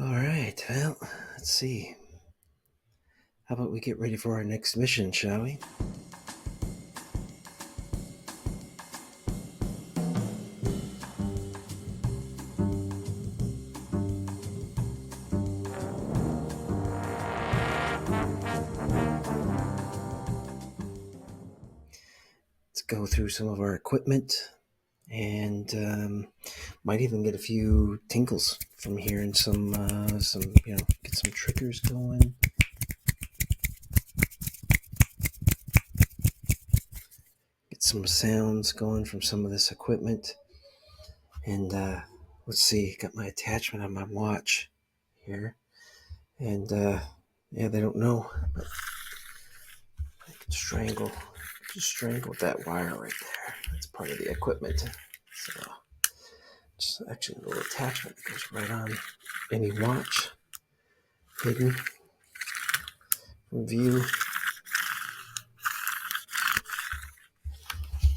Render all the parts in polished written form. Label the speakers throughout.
Speaker 1: All right, well, let's see. How about we get ready for our next mission, shall we? Let's go through some of our equipment and might even get a few tingles from here and some get some triggers going. Get some sounds going from some of this equipment. And let's see, got my attachment on my watch here. And yeah, they don't know, but I can just strangle that wire right there. That's part of the equipment. So it's actually a little attachment that goes right on any watch, hidden from view.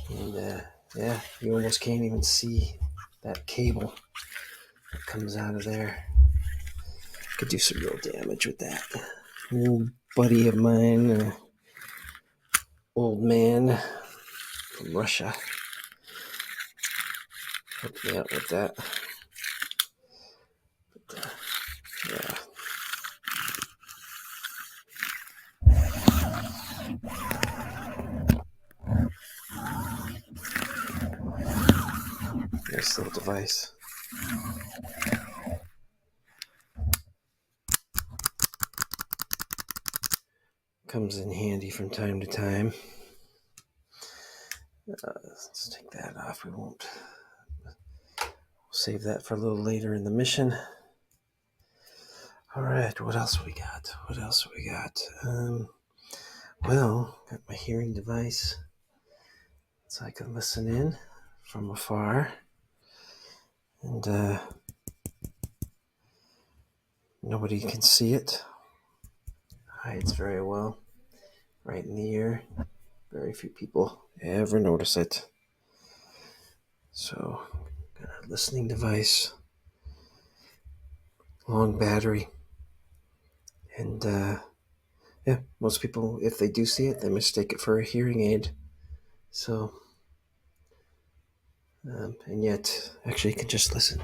Speaker 1: And yeah, you almost can't even see that cable that comes out of there. Could do some real damage with that. An old buddy of mine, old man from Russia, helped me out with that. But yeah. Nice little device. Comes in handy from time to time. Let's take that off. We'll save that for a little later in the mission. All right, what else we got? Well, got my hearing device so I can listen in from afar. And nobody can see it. Hides very well. Right in the ear. Very few people ever notice it. So, got a listening device. Long battery. And yeah, most people, if they do see it, they mistake it for a hearing aid. So, and yet, actually, you can just listen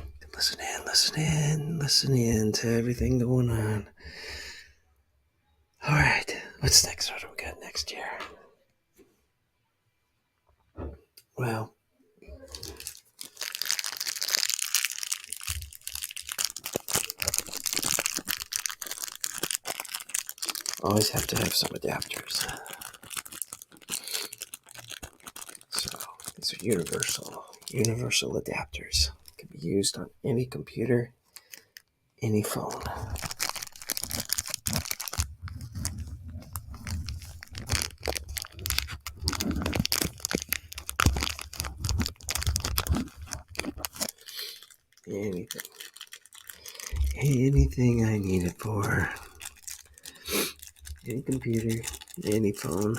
Speaker 1: in to everything going on. All right, what's next? What do we got next here? Well, always have to have some adapters. So these are universal adapters. Can be used on any computer, any phone. Anything I need it for. Any computer, any phone.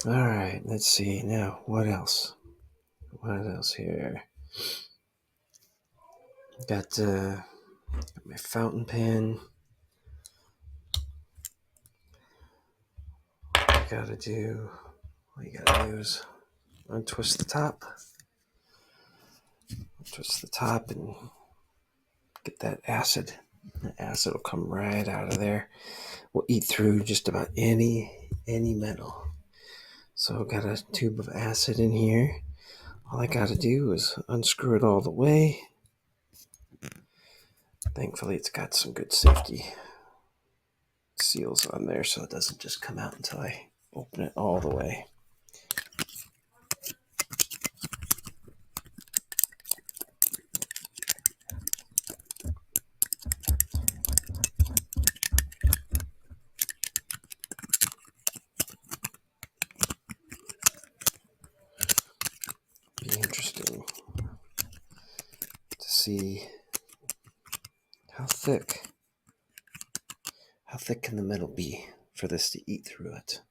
Speaker 1: All right, let's see. Now, what else? What else here? Got my fountain pen. What you gotta do is untwist the top. Twist the top and get that acid. The acid will come right out of there. Will eat through just about any metal. So I've got a tube of acid in here. All I gotta do is unscrew it all the way. Thankfully, it's got some good safety seals on there, so it doesn't just come out until I open it all the way. Be interesting see how thick can the metal be for this to eat through it.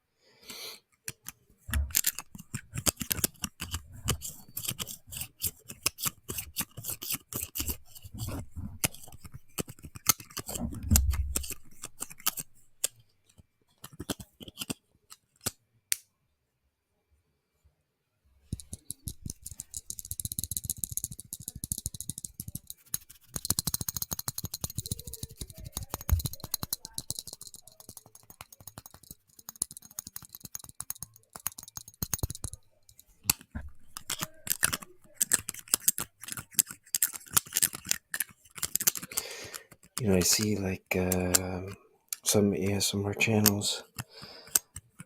Speaker 1: You know, I see like some ASMR channels,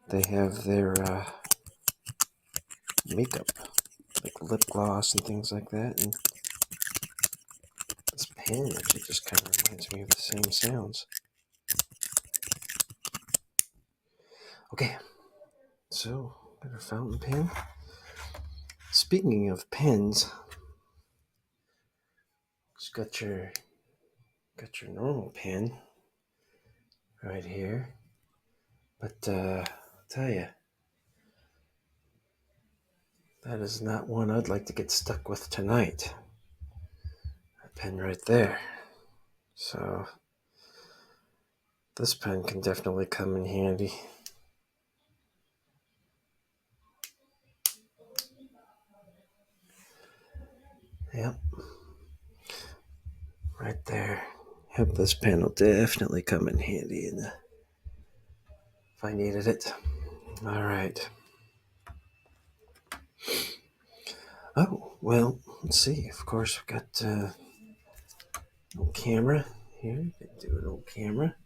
Speaker 1: they have their makeup, like lip gloss and things like that, and this pen actually just kind of reminds me of the same sounds. Okay, so got our fountain pen. Speaking of pens, just got your normal pen right here, but I'll tell you, that is not one I'd like to get stuck with tonight. That pen right there. So this pen can definitely come in handy. Yep. Right there. Yep, this pen will definitely come in handy if I needed it. All right. Oh, well, let's see. Of course, we've got an old camera here. Do an old camera.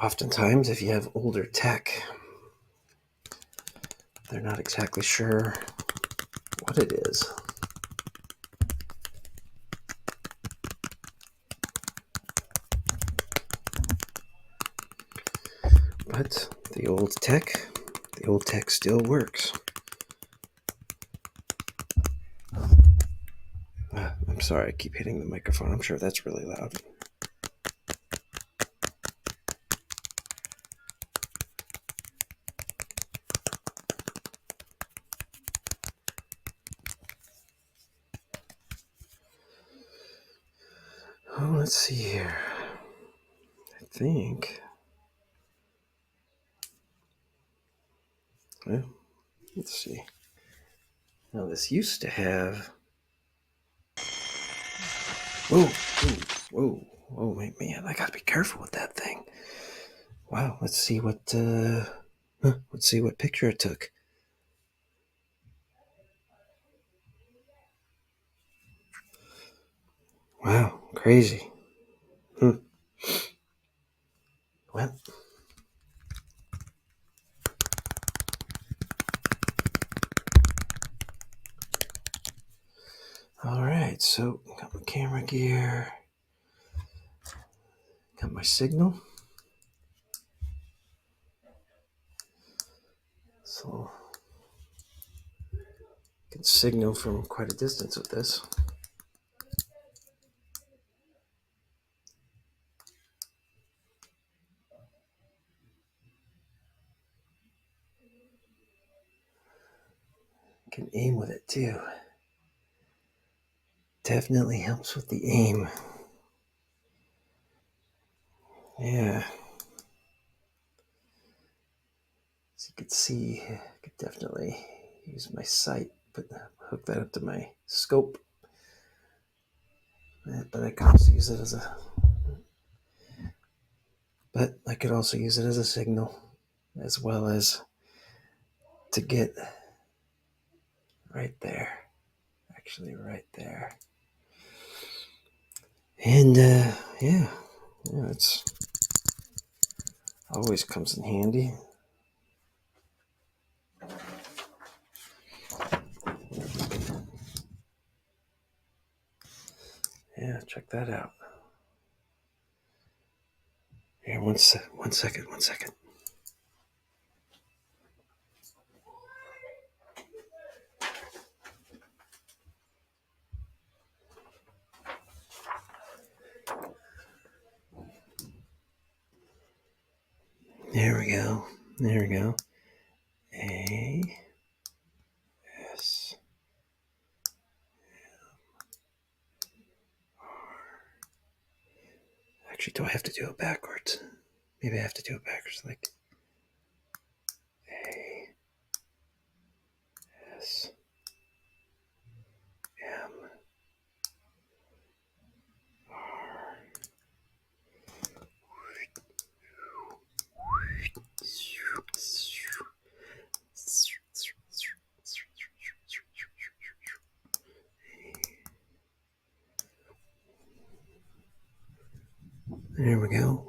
Speaker 1: Oftentimes, if you have older tech, they're not exactly sure what it is. But the old tech still works. I'm sorry, I keep hitting the microphone. I'm sure that's really loud. Oh, let's see here. I think. Well, let's see. Now, this used to have. Whoa, whoa, whoa, man! I gotta be careful with that thing. Wow, let's see what picture it took. Wow, crazy. Well, all right. So got my camera gear, got my signal. So I can signal from quite a distance with this. Can aim with it too. Definitely helps with the aim. Yeah. As you can see, I could definitely use my sight, hook that up to my scope. But I could also use it as a signal, as well as to get right there. Actually, right there. And yeah, it's always comes in handy. Yeah, check that out. Here, one second. There we go. There we go. A S. Actually, do I have to do it backwards? Maybe I have to do it backwards, like A S M R. There we go.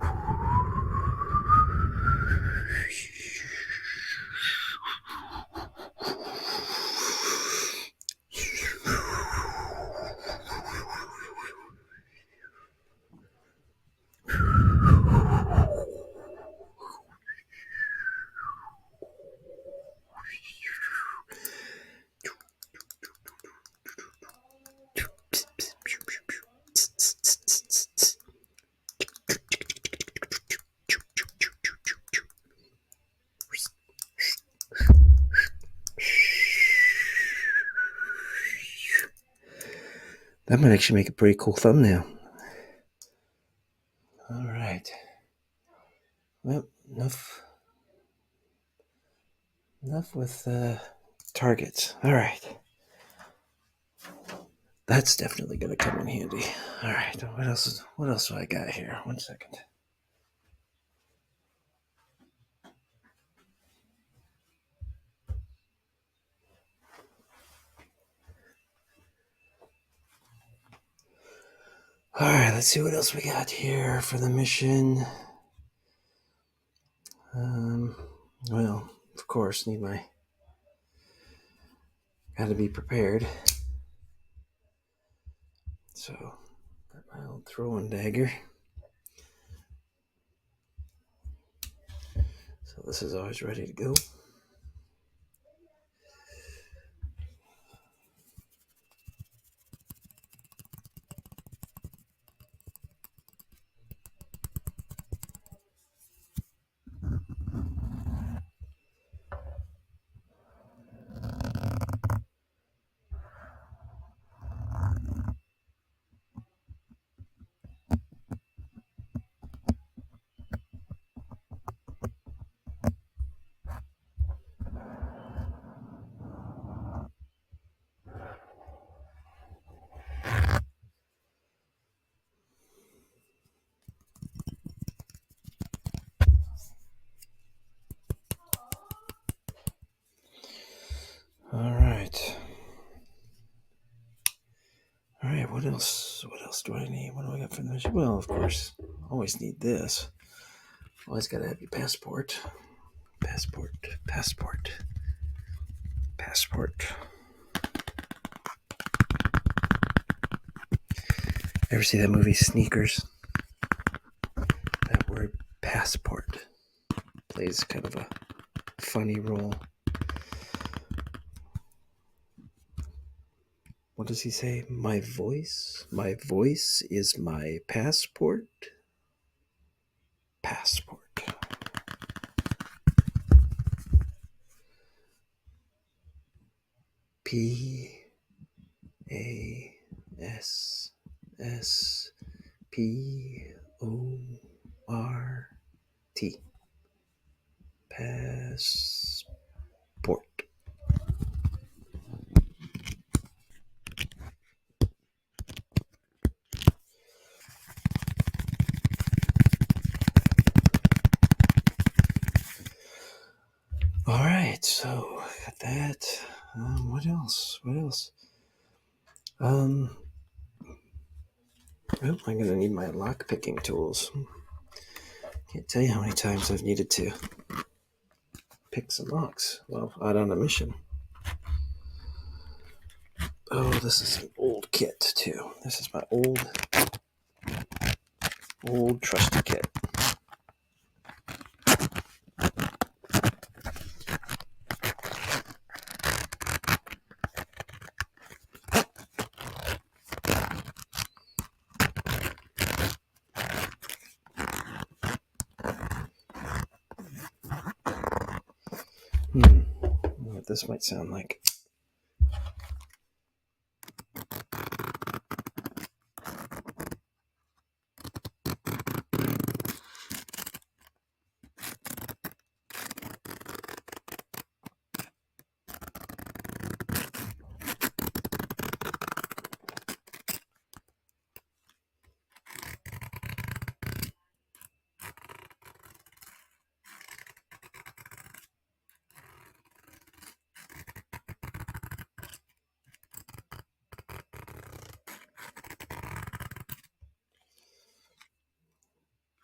Speaker 1: That might actually make a pretty cool thumbnail. All right. Well, enough with targets. All right. That's definitely going to come in handy. All right. What else do I got here? 1 second. All right, let's see what else we got here for the mission. Well, of course, gotta be prepared. So, got my old throwing dagger. So this is always ready to go. All right. All right, what else? What else do I need? What do I got for the mission? Well, of course, always need this. Always gotta have your passport. Passport. Ever see that movie Sneakers? That word passport plays kind of a funny role. What does he say? My voice is my passport. Passport. Passport. All right, so I got that. What else? Well, I'm gonna need my lock picking tools. Can't tell you how many times I've needed to pick some locks. Well, out on a mission. Oh, this is an old kit too. This is my old trusty kit. this might sound like.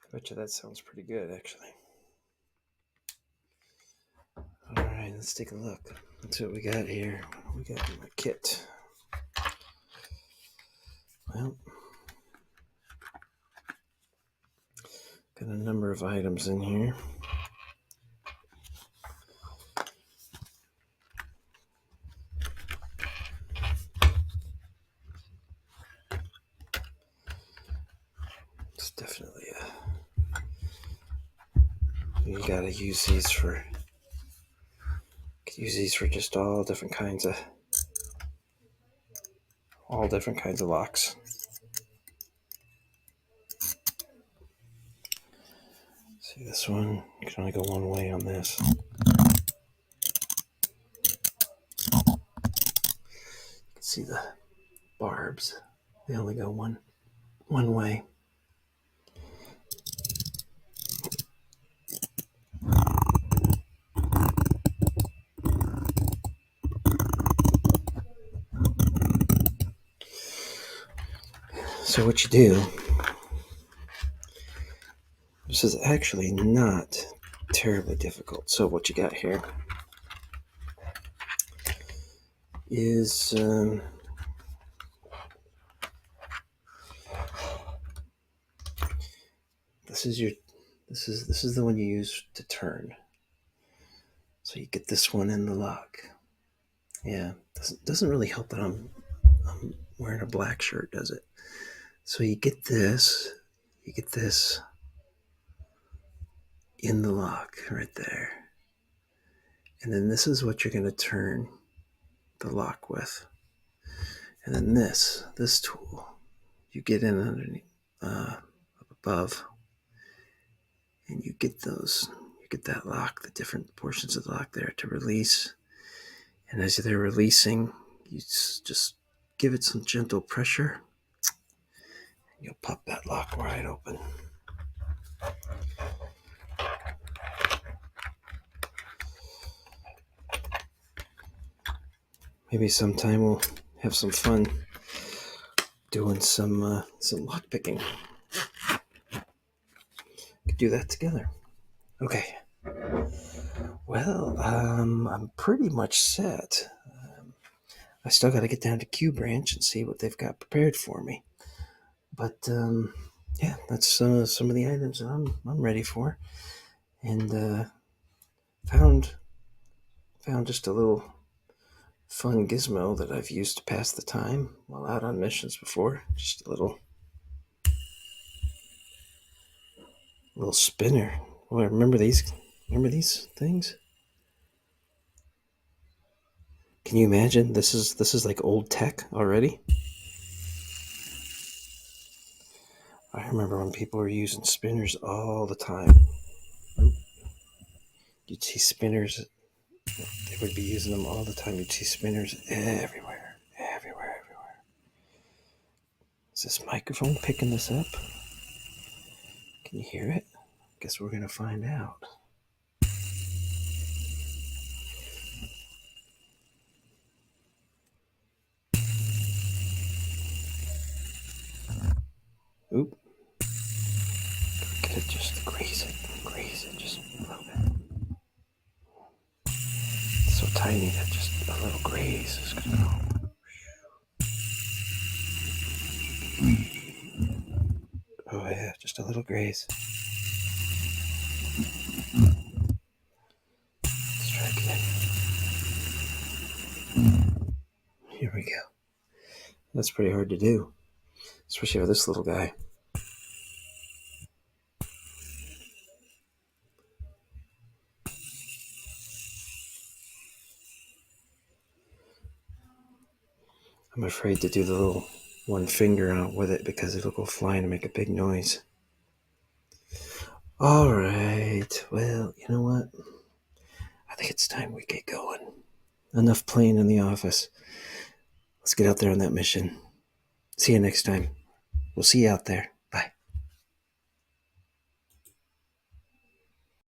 Speaker 1: I bet you that sounds pretty good, actually. All right, let's take a look. Let's see what we got here. What we got in my kit? Well, got a number of items in here. It's definitely you gotta use these for just all different kinds of locks. See this one? You can only go one way on this. You can see the barbs. They only go one way. So what you do, this is actually not terribly difficult. So what you got here is this is the one you use to turn. So you get this one in the lock. Yeah, doesn't really help that I'm wearing a black shirt, does it? So you get this in the lock right there. And then this is what you're going to turn the lock with. And then this tool, you get in underneath, up above, and you get that lock, the different portions of the lock there to release. And as they're releasing, you just give it some gentle pressure. And you'll pop that lock wide open. Maybe sometime we'll have some fun doing some lock picking. Could do that together. Okay. Well, I'm pretty much set. I still got to get down to Q Branch and see what they've got prepared for me. But yeah, that's some of the items that I'm ready for, and found just a little fun gizmo that I've used to pass the time while out on missions before. Just a little spinner. Well, remember these things? Can you imagine? This is like old tech already. I remember when people were using spinners all the time. You'd see spinners. They would be using them all the time. You'd see spinners everywhere. Is this microphone picking this up? Can you hear it? Guess we're gonna find out. Oop. Gotta just graze it, just a little bit. It's so tiny that just a little graze is gonna go. Oh yeah, just a little graze. Let's try again. Here we go. That's pretty hard to do, especially for this little guy. I'm afraid to do the little one finger out with it because it'll go flying and make a big noise. All right. Well, you know what? I think it's time we get going. Enough playing in the office. Let's get out there on that mission. See you next time. We'll see you out there.